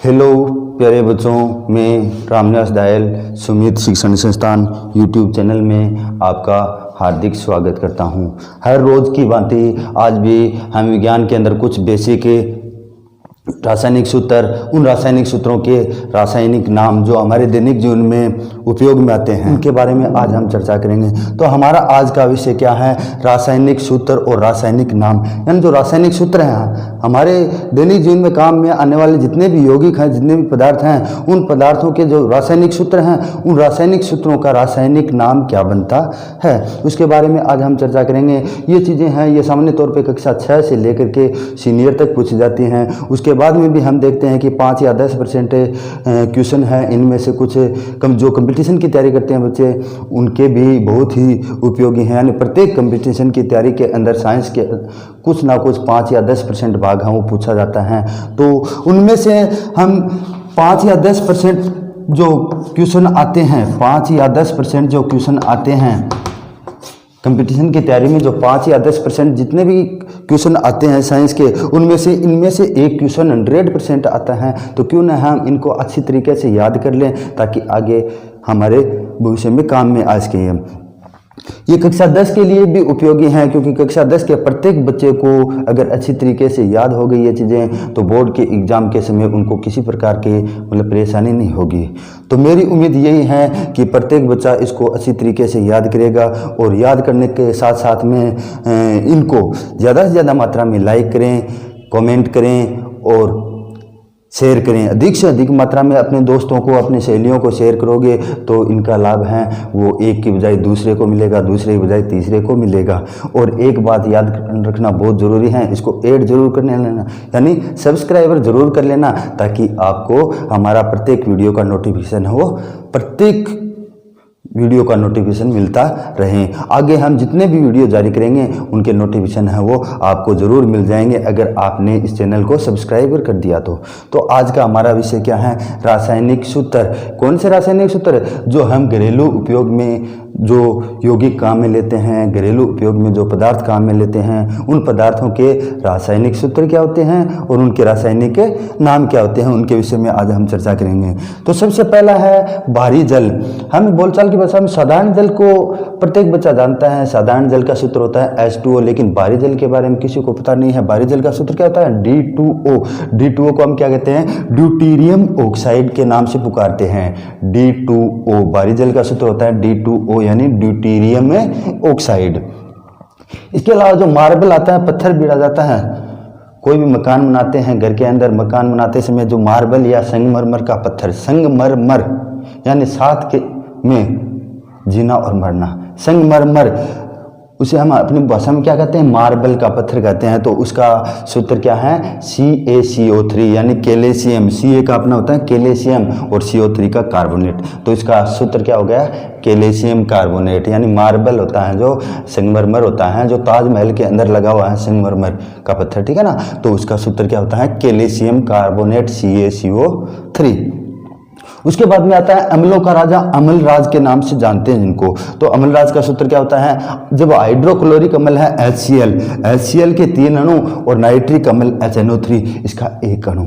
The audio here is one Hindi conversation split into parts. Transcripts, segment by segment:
हेलो प्यारे बच्चों, मैं रामनिवास दायल सुमित शिक्षण संस्थान यूट्यूब चैनल में आपका हार्दिक स्वागत करता हूं। हर रोज़ की भांति आज भी हम विज्ञान के अंदर कुछ बेसिक रासायनिक सूत्र, उन रासायनिक सूत्रों के रासायनिक नाम जो हमारे दैनिक जीवन में उपयोग में आते हैं, उनके बारे में आज हम चर्चा करेंगे। तो हमारा आज का विषय क्या है? रासायनिक सूत्र और रासायनिक नाम। यानी जो रासायनिक सूत्र हैं, हमारे दैनिक जीवन में काम में आने वाले जितने भी यौगिक हैं, जितने भी पदार्थ हैं, उन पदार्थों के जो रासायनिक सूत्र हैं, उन रासायनिक सूत्रों का रासायनिक नाम क्या बनता है, उसके बारे में आज हम चर्चा करेंगे। ये चीज़ें हैं, ये सामान्य तौर पर कक्षा 6 से लेकर के सीनियर तक पूछी जाती हैं। उसके बाद में भी हम देखते हैं कि 5 या 10% क्वेश्चन है, इनमें से कुछ जो कंपटीशन की तैयारी करते हैं बच्चे, उनके भी बहुत ही उपयोगी हैं। यानी प्रत्येक कंपटीशन की तैयारी के अंदर साइंस के कुछ ना कुछ 5 या 10% भाग हैं वो पूछा जाता है। तो उनमें से हम 5 या 10% जो क्वेश्चन आते हैं, 5 या 10% जो क्वेश्चन आते हैं कंपटीशन की तैयारी में, जो 5 या 10% जितने भी क्वेश्चन आते हैं साइंस के, उनमें से इनमें से एक क्वेश्चन 100% आता है। तो क्यों ना हम इनको अच्छी तरीके से याद कर लें, ताकि आगे हमारे भविष्य में काम में आ सके। ये कक्षा 10 के लिए भी उपयोगी हैं, क्योंकि कक्षा 10 के प्रत्येक बच्चे को अगर अच्छी तरीके से याद हो गई ये चीज़ें, तो बोर्ड के एग्ज़ाम के समय उनको किसी प्रकार की परेशानी नहीं होगी। तो मेरी उम्मीद यही है कि प्रत्येक बच्चा इसको अच्छी तरीके से याद करेगा, और याद करने के साथ साथ में इनको ज़्यादा से ज़्यादा मात्रा में लाइक करें, कमेंट करें और शेयर करें। अधिक से अधिक मात्रा में अपने दोस्तों को, अपने सहेलियों को शेयर करोगे तो इनका लाभ है वो एक की बजाय दूसरे को मिलेगा, दूसरे की बजाय तीसरे को मिलेगा। और एक बात याद रखना बहुत ज़रूरी है, इसको ऐड जरूर करने लेना, यानी सब्सक्राइबर जरूर कर लेना, ताकि आपको हमारा प्रत्येक वीडियो का नोटिफिकेशन हो, प्रत्येक वीडियो का नोटिफिकेशन मिलता रहे। आगे हम जितने भी वीडियो जारी करेंगे उनके नोटिफिकेशन है वो आपको ज़रूर मिल जाएंगे, अगर आपने इस चैनल को सब्सक्राइब कर दिया तो आज का हमारा विषय क्या है? रासायनिक सूत्र। कौन से रासायनिक सूत्र? जो हम घरेलू उपयोग में जो यौगिक काम में लेते हैं, घरेलू उपयोग में जो पदार्थ काम में लेते हैं, उन पदार्थों के रासायनिक सूत्र क्या होते हैं और उनके रासायनिक नाम क्या होते हैं, उनके विषय में आज हम चर्चा करेंगे। तो सबसे पहला है भारी जल। हम बोलचाल की भाषा में साधारण जल को प्रत्येक बच्चा जानता है, साधारण जल का सूत्र होता है H2O, लेकिन भारी जल के बारे में किसी को पता नहीं है। भारी जल का सूत्र क्या होता है? D2O। D2O को हम क्या कहते हैं? ड्यूटीरियम ऑक्साइड के नाम से पुकारते हैं। D2O भारी जल का सूत्र होता है D2O, यानी ड्यूटीरियम ऑक्साइड। इसके अलावा जो मार्बल आता है, पत्थर बीड़ा जाता है, कोई भी मकान बनाते हैं, घर के अंदर मकान बनाते समय जो मार्बल या संगमरमर का पत्थर, संगमरमर यानी साथ के में जीना और मरना, संगमरमर, उसे हम अपनी भाषा में क्या कहते हैं? मार्बल का पत्थर कहते हैं। तो उसका सूत्र क्या है? CaCO3, यानी कैल्शियम। Ca का अपना होता है कैल्शियम और CO3 का कार्बोनेट, तो इसका सूत्र क्या हो गया? Calcium carbonate. यानी मार्बल होता है जो संगमरमर होता है, जो ताजमहल के अंदर लगा हुआ है संगमरमर का पत्थर, ठीक है ना, तो उसका सूत्र क्या होता है? Calcium carbonate, CaCO3। उसके बाद में आता है अम्लों का राजा, अम्लराज के नाम से जानते हैं जिनको। तो अम्लराज का सूत्र क्या होता है? जब हाइड्रोक्लोरिक अम्ल है HCl के 3 अणु और नाइट्रिक अम्ल HNO3 इसका 1 अणु।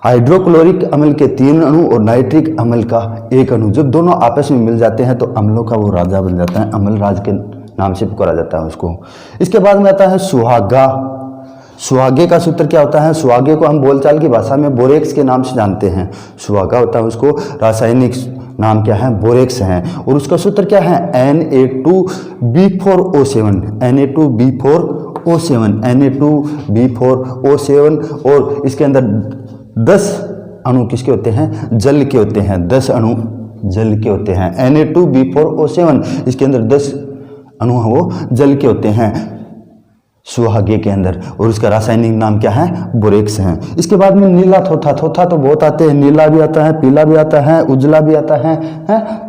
हाइड्रोक्लोरिक अम्ल के 3 अणु और नाइट्रिक अम्ल का 1 अणु जब दोनों आपस में मिल जाते हैं तो अम्लों का वो राजा बन जाता है, अम्लराज के नाम से पुकारा जाता है उसको। इसके बाद में आता है सुहागा। सुहागे का सूत्र क्या होता है? सुहागे को हम बोलचाल की भाषा में बोरेक्स के नाम से जानते हैं। सुहागा होता है, उसको रासायनिक नाम क्या है? बोरेक्स है। और उसका सूत्र क्या है? Na2B4O7, Na2B4O7, Na2B4O7। और इसके अंदर 10 अणु किसके होते हैं? जल के होते हैं, 10 अणु जल के होते हैं। Na2B4O7 इसके अंदर 10 अणु हैं वो जल के होते हैं सुहागे के अंदर, और उसका रासायनिक नाम क्या है? बोरेक्स है। इसके बाद में नीला थोथा। थोथा तो बहुत आते हैं, नीला भी आता है, पीला भी आता है, उजला भी आता है,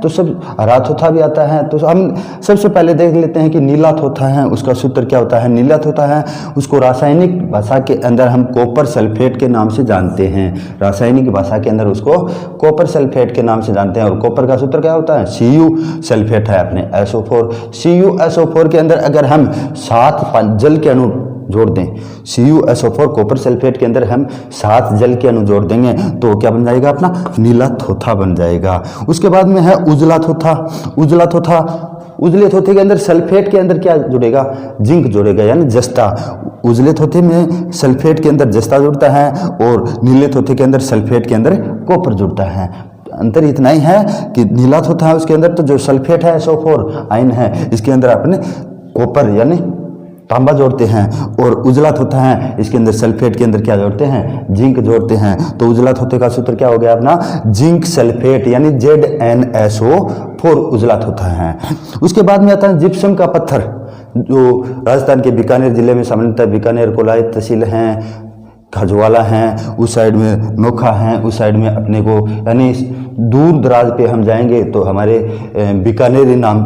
तो सब हरा थोथा भी आता है। तो हम सबसे पहले देख लेते हैं कि नीला थोथा है, उसका सूत्र क्या होता है? नीला थोथा है, उसको रासायनिक भाषा के अंदर हम कॉपर सल्फेट के नाम से जानते हैं। रासायनिक भाषा के अंदर उसको कॉपर सल्फेट के नाम से जानते हैं। और कॉपर का सूत्र क्या होता है? Cu सल्फेट है अपने SO4। CuSO4 के अंदर अगर हम 7 जल के अणु जोड़ दें, CuSO4 कॉपर सल्फेट के अंदर हम 7 जल के अणु जोड़ देंगे तो क्या बन जाएगा अपना नीला थोथा बन जाएगा। उसके बाद में है उजला थोथा। उजला थोथा, उजले थोथे के अंदर सल्फेट के अंदर क्या जुड़ेगा, जिंक जुड़ेगा यानी जस्ता। उजले थोथे में सल्फेट के अंदर जस्ता जुड़ता है और नीले थोथे के अंदर सल्फेट के अंदर कॉपर जुड़ता है। अंतर इतना ही है कि नीला थोथा है उसके अंदर तो जो सल्फेट है SO4 आयन है इसके अंदर अपने कॉपर यानी तांबा जोड़ते हैं, और उजला थोथा है इसके अंदर सल्फेट के अंदर क्या जोड़ते हैं, जिंक जोड़ते हैं। तो उजला थोथे का सूत्र क्या हो गया अपना जिंक सल्फेट यानी ZnSO4 उजला थोथा है। उसके बाद में आता है जिप्सम का पत्थर, जो राजस्थान के बीकानेर जिले में सामान्यतः बीकानेर कोलाई तहसील हैं, खजवाला हैं, उस साइड में नोखा हैं, उस साइड में अपने को यानी दूर दराज पे हम जाएंगे तो हमारे बीकानेरी नाम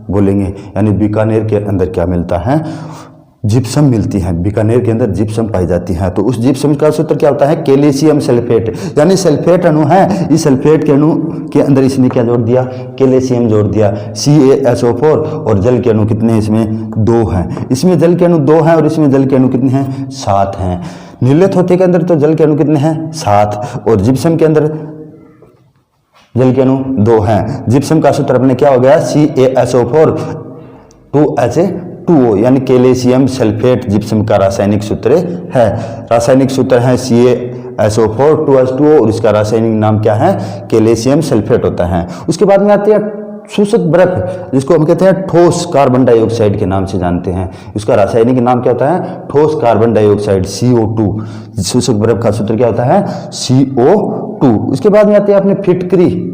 बोलेंगे, यानी बीकानेर के अंदर क्या मिलता है, जिप्सम मिलती है, बीकानेर के अंदर जिप्सम पाई जाती है। तो उस जिप्सम का सूत्र क्या होता है कैल्शियम सल्फेट, यानी सल्फेट अणु है, इस सल्फेट के अणु के अंदर इसने क्या जोड़ दिया, कैल्शियम जोड़ दिया, CaSO4, और जल के अणु कितने इसमें 2 हैं, इसमें जल के अणु 2 हैं और इसमें जल के अणु कितने हैं 7 हैं। नीले थोथे के अंदर तो जल के अणु कितने हैं 7 और जिप्सम के अंदर जल के अणु 2 हैं। जिप्सम का सूत्र अपने क्या हो गया CaSO4 2H2O यानी कैल्शियम सल्फेट जिप्सम का रासायनिक सूत्र है। रासायनिक सूत्र है CaSO4 2H2O और इसका रासायनिक नाम क्या है कैल्शियम सल्फेट होता है। उसके बाद में आती है शोषक बर्फ, जिसको हम कहते हैं ठोस कार्बन डाइऑक्साइड के नाम से जानते हैं। इसका रासायनिक नाम क्या होता है ठोस कार्बन डाइऑक्साइड CO2। शोषक बर्फ का सूत्र क्या होता है CO2। उसके बाद में आते हैं अपने फिटकरी।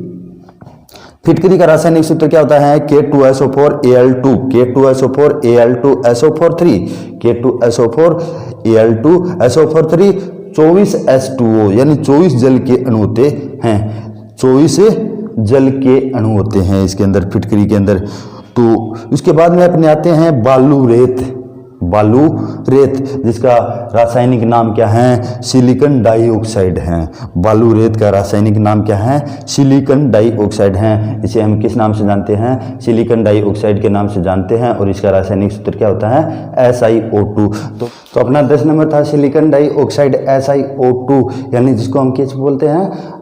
फिटकरी का रासायनिक सूत्र क्या होता है K2SO4Al2 K2SO4Al2SO43 K2SO4Al2SO43 24H2O यानी 24 जल के अणु होते हैं, 24 जल के अणु होते हैं इसके अंदर फिटकरी के अंदर। तो उसके बाद में अपने आते हैं बालू रेत। बालू रेत जिसका रासायनिक नाम क्या है सिलिकॉन डाइऑक्साइड है। बालू रेत का रासायनिक नाम क्या है सिलिकॉन डाइऑक्साइड है। इसे हम किस नाम से जानते हैं सिलिकॉन डाइऑक्साइड के नाम से जानते हैं और इसका रासायनिक सूत्र क्या होता है SiO2। तो अपना 10 नंबर था सिलिकॉन डाइऑक्साइड SiO2 यानी जिसको हम किस बोलते हैं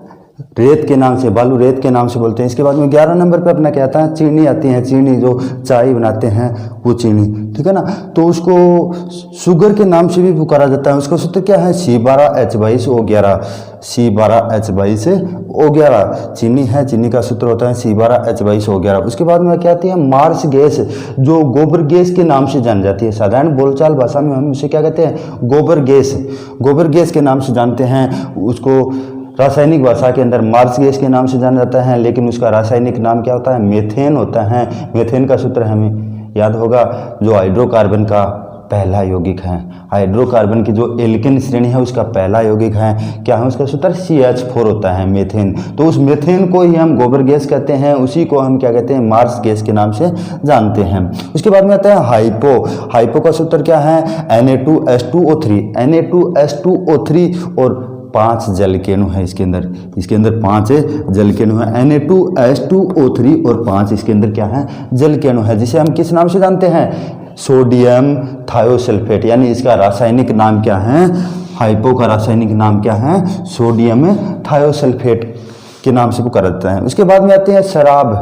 रेत के नाम से, बालू रेत के नाम से बोलते हैं। इसके बाद में 11 नंबर पे अपना क्या आता है चीनी आती है। चीनी जो चाय बनाते हैं वो चीनी, ठीक है ना, तो उसको शुगर के नाम से भी पुकारा जाता है। उसका सूत्र क्या है C12H22O11 C12H22O11 चीनी है, चीनी का सूत्र होता है C12H22O11। उसके बाद में क्या आती है मार्स गैस जो गोबर गैस के नाम से जानी जाती है। साधारण बोलचाल भाषा में हम उसे क्या कहते हैं गोबर गैस, गोबर गैस के नाम से जानते हैं। उसको रासायनिक भाषा के अंदर मार्स गैस के नाम से जाना जाता है, लेकिन उसका रासायनिक नाम क्या होता है मेथेन होता है। मेथेन का सूत्र हमें याद होगा जो हाइड्रोकार्बन का पहला यौगिक है। हाइड्रोकार्बन की जो एल्केन श्रेणी है उसका पहला यौगिक है, क्या है उसका सूत्र CH4 होता है मेथेन। तो उस मेथेन को ही हम गोबर गैस कहते हैं, उसी को हम क्या कहते हैं मार्स गैस के नाम से जानते हैं। उसके बाद में आता है हाइपो। हाइपो का सूत्र क्या है Na2H2O3 Na2H2O3 और 5 जल के अणु है इसके अंदर 5 जल के अणु है Na2H2O3 और 5 इसके अंदर क्या है जल के अणु है, जिसे हम किस नाम से जानते हैं सोडियम थायोसल्फेट। यानी इसका रासायनिक नाम क्या है हाइपो का रासायनिक नाम क्या है सोडियम थायोसल्फेट के नाम से पुकारा जाता है। उसके बाद में आते हैं शराब।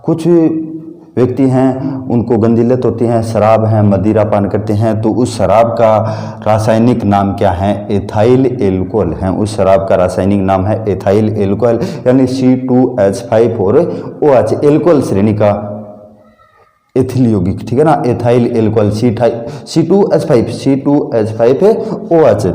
कुछ व्यक्ति हैं उनको गंदी लत होती है, शराब है, मदिरा पान करते हैं, तो उस शराब का रासायनिक नाम क्या है एथाइल एल्कोहल है। उस शराब का रासायनिक नाम है एथाइल एल्कोहल यानी C2H5 और OH एल्कोहल श्रेणी का एथिल यौगिक, ठीक है ना, एथाइल एल्कोहल C2H5OH।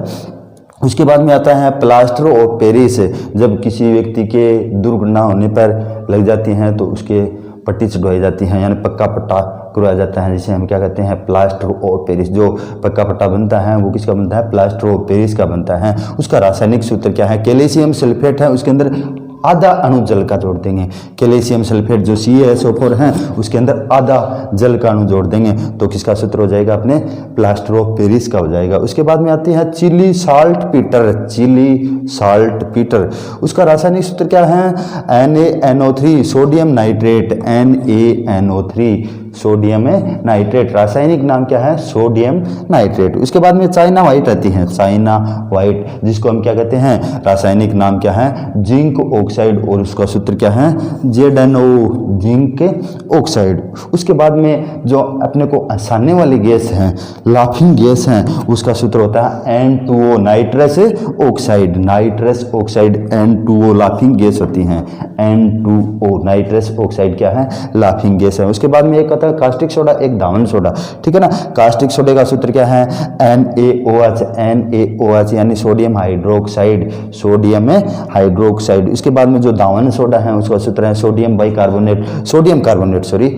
उसके बाद में आता है प्लास्टर ऑफ पेरिस। जब किसी व्यक्ति के दुर्घटना होने पर लग जाती हैं तो उसके पट्टी चढ़वाई जाती है, यानी पक्का पट्टा करवाया जाता है, जिसे हम क्या कहते हैं प्लास्टर ऑफ पेरिस। जो पक्का पट्टा बनता है वो किसका बनता है प्लास्टर ऑफ पेरिस का बनता है। उसका रासायनिक सूत्र क्या है कैल्शियम सल्फेट है, उसके अंदर आधा अणु जल का जोड़ देंगे। कैल्शियम सल्फेट जो CaSO4 है उसके अंदर आधा जल का अणु जोड़ देंगे तो किसका सूत्र हो जाएगा अपने प्लास्टर ऑफ पेरिस का हो जाएगा। उसके बाद में आती है Chile saltpetre. Chile saltpetre उसका रासायनिक सूत्र क्या है NaNO3 sodium nitrate NaNO3 sodium nitrate, रासायनिक नाम क्या है, सोडियम नाइट्रेट। उसके बाद में चाइना व्हाइट आती है, चाइना व्हाइट, जिसको हम क्या कहते हैं, रासायनिक नाम क्या है, जिंक ऑक्साइड, और उसका सूत्र क्या है, ZnO, जिंक ऑक्साइड। उसके बाद में जो अपने को हंसाने वाली गैस है, लाफिंग गैस है, उसका सूत्र होता है N2O, nitrous oxide, nitrous oxide N2O, laughing gas होती है N2O, नाइट्रस ऑक्साइड क्या है, लाफिंग गैस है। उसके बाद में एक आता है कास्टिक सोडा, एक दावन सोडा, ठीक है ना। कास्टिक सोडे का सूत्र क्या है, NaOH, NaOH यानी सोडियम हाइड्रोक्साइड, सोडियम हाइड्रोक्साइड। इसके बाद में जो दावन सोडा है उसका सूत्र है sodium bicarbonate, sodium carbonate, sorry,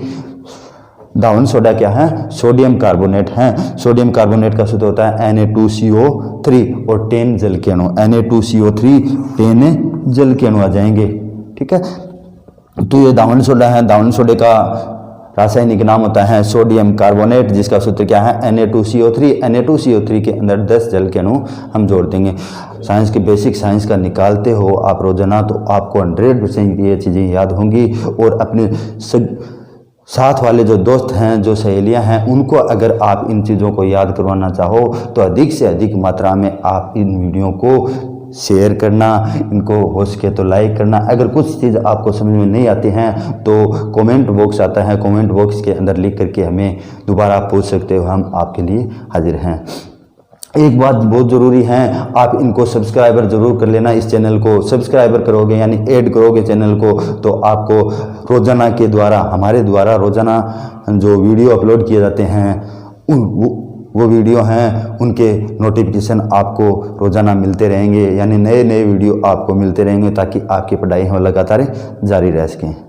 दावन सोडा क्या है, सोडियम कार्बोनेट है। सोडियम कार्बोनेट का सूत्र होता है Na2CO3 और 10 जल के अणु, Na2CO3 10 जल के अणु आ जाएंगे, ठीक है। तो ये दावन सोडा है, दावन सोडे का रासायनिक नाम होता है सोडियम कार्बोनेट, जिसका सूत्र क्या है, Na2CO3, Na2CO3 के अंदर 10 जल के अणु हम जोड़ देंगे। साइंस के बेसिक साइंस का निकालते हो आप रोजाना, तो आपको 100% ये चीज़ें याद होंगी। और अपने साथ वाले जो दोस्त हैं, जो सहेलियां हैं, उनको अगर आप इन चीज़ों को याद करवाना चाहो तो अधिक से अधिक मात्रा में आप इन वीडियो को शेयर करना, इनको हो सके तो लाइक करना। अगर कुछ चीज़ आपको समझ में नहीं आती हैं तो कमेंट बॉक्स आता है, कमेंट बॉक्स के अंदर लिख करके हमें दोबारा पूछ सकते हो, हम आपके लिए हाजिर हैं। एक बात बहुत ज़रूरी है, आप इनको सब्सक्राइबर ज़रूर कर लेना। इस चैनल को सब्सक्राइबर करोगे यानी ऐड करोगे चैनल को, तो आपको रोज़ाना के द्वारा, हमारे द्वारा रोज़ाना जो वीडियो अपलोड किए जाते हैं वो वीडियो हैं, उनके नोटिफिकेशन आपको रोज़ाना मिलते रहेंगे, यानी नए नए वीडियो आपको मिलते रहेंगे, ताकि आपकी पढ़ाई हो लगातार जारी रह सकें।